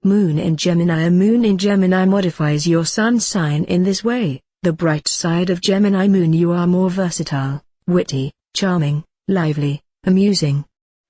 Moon in Gemini. A moon in Gemini modifies your sun sign in this way. The bright side of Gemini moon: you are more versatile, witty, charming, lively, amusing.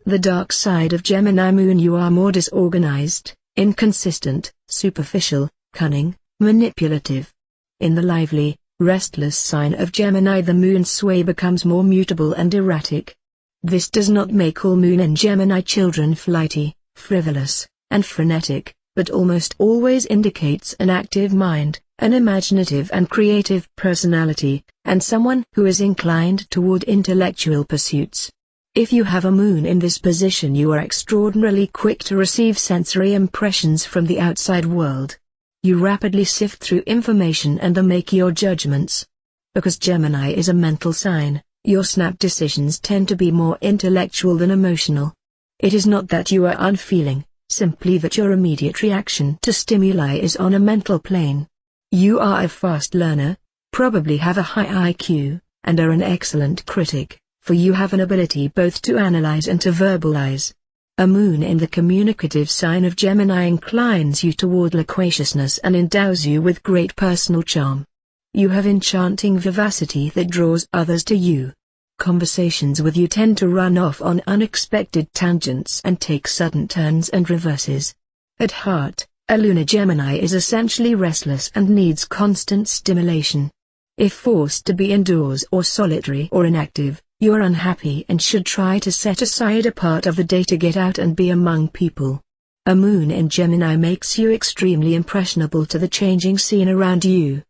The dark side of Gemini moon: you are more disorganized, inconsistent, superficial, cunning, manipulative. In the lively, restless sign of Gemini, the moon's sway becomes more mutable and erratic. This does not make all moon in Gemini children flighty, frivolous, and frenetic, but almost always indicates an active mind, an imaginative and creative personality, and someone who is inclined toward intellectual pursuits. If you have a moon in this position, you are extraordinarily quick to receive sensory impressions from the outside world. You rapidly sift through information and then make your judgments. Because Gemini is a mental sign, your snap decisions tend to be more intellectual than emotional. It is not that you are unfeeling, simply that your immediate reaction to stimuli is on a mental plane. You are a fast learner, probably have a high IQ, and are an excellent critic, for you have an ability both to analyze and to verbalize. A moon in the communicative sign of Gemini inclines you toward loquaciousness and endows you with great personal charm. You have enchanting vivacity that draws others to you. Conversations with you tend to run off on unexpected tangents and take sudden turns and reverses. At heart, a lunar Gemini is essentially restless and needs constant stimulation. If forced to be indoors or solitary or inactive, you are unhappy and should try to set aside a part of the day to get out and be among people. A moon in Gemini makes you extremely impressionable to the changing scene around you.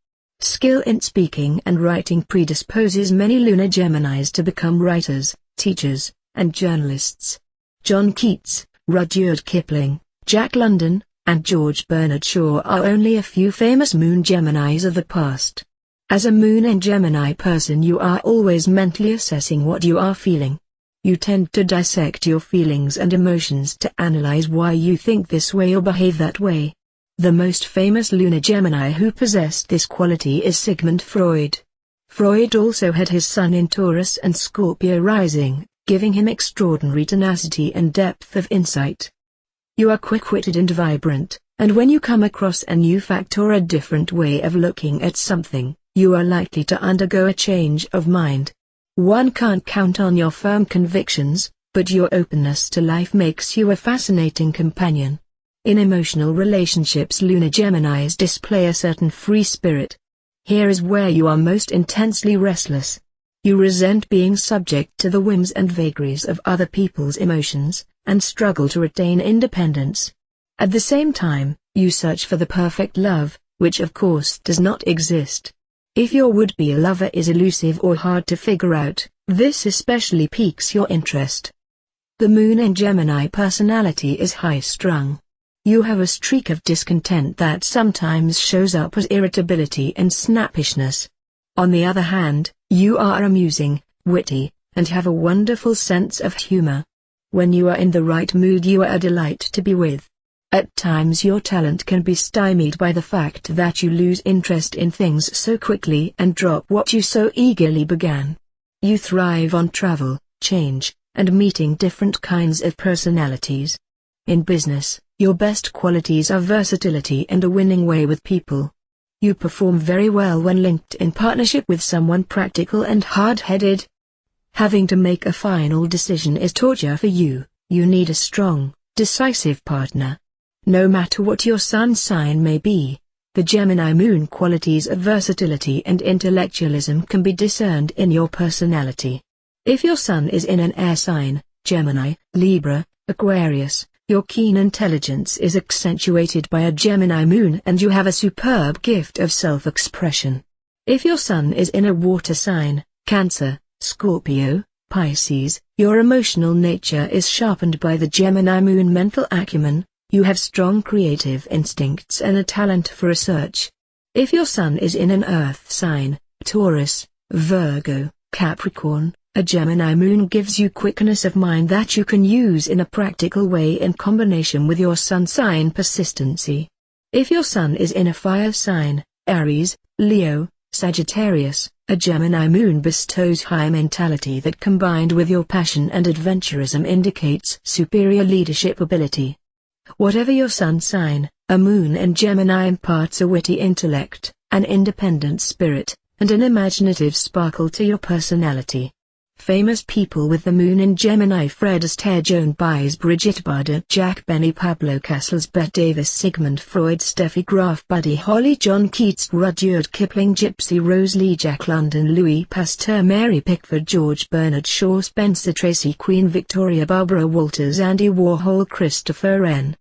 Skill in speaking and writing predisposes many lunar Geminis to become writers, teachers, and journalists. John Keats, Rudyard Kipling, Jack London, and George Bernard Shaw are only a few famous moon Geminis of the past. As a moon in Gemini person, you are always mentally assessing what you are feeling. You tend to dissect your feelings and emotions to analyze why you think this way or behave that way. The most famous lunar Gemini who possessed this quality is Sigmund Freud. Freud also had his sun in Taurus and Scorpio rising, giving him extraordinary tenacity and depth of insight. You are quick-witted and vibrant, and when you come across a new fact or a different way of looking at something, you are likely to undergo a change of mind. One can't count on your firm convictions, but your openness to life makes you a fascinating companion. In emotional relationships, lunar Geminis display a certain free spirit. Here is where you are most intensely restless. You resent being subject to the whims and vagaries of other people's emotions, and struggle to retain independence. At the same time, you search for the perfect love, which of course does not exist. If your would-be lover is elusive or hard to figure out, this especially piques your interest. The moon in Gemini personality is high-strung. You have a streak of discontent that sometimes shows up as irritability and snappishness. On the other hand, you are amusing, witty, and have a wonderful sense of humor. When you are in the right mood, you are a delight to be with. At times your talent can be stymied by the fact that you lose interest in things so quickly and drop what you so eagerly began. You thrive on travel, change, and meeting different kinds of personalities. In business, your best qualities are versatility and a winning way with people. You perform very well when linked in partnership with someone practical and hard-headed. Having to make a final decision is torture for you. You need a strong, decisive partner. No matter what your sun sign may be, the Gemini moon qualities of versatility and intellectualism can be discerned in your personality. If your sun is in an air sign, Gemini, Libra, Aquarius, your keen intelligence is accentuated by a Gemini moon and you have a superb gift of self-expression. If your sun is in a water sign, Cancer, Scorpio, Pisces, your emotional nature is sharpened by the Gemini moon mental acumen. You have strong creative instincts and a talent for research. If your sun is in an earth sign, Taurus, Virgo, Capricorn, a Gemini moon gives you quickness of mind that you can use in a practical way in combination with your sun sign persistency. If your sun is in a fire sign, Aries, Leo, Sagittarius, a Gemini moon bestows high mentality that combined with your passion and adventurism indicates superior leadership ability. Whatever your sun sign, A moon in Gemini imparts a witty intellect, an independent spirit, and an imaginative sparkle to your personality. Famous people with the moon in Gemini: Fred Astaire, Joan Baez, Brigitte Bardot, Jack Benny, Pablo Casals, Bette Davis, Sigmund Freud, Steffi Graf, Buddy Holly, John Keats, Rudyard Kipling, Gypsy Rose Lee, Jack London, Louis Pasteur, Mary Pickford, George Bernard Shaw, Spencer Tracy, Queen Victoria, Barbara Walters, Andy Warhol, Christopher Wren.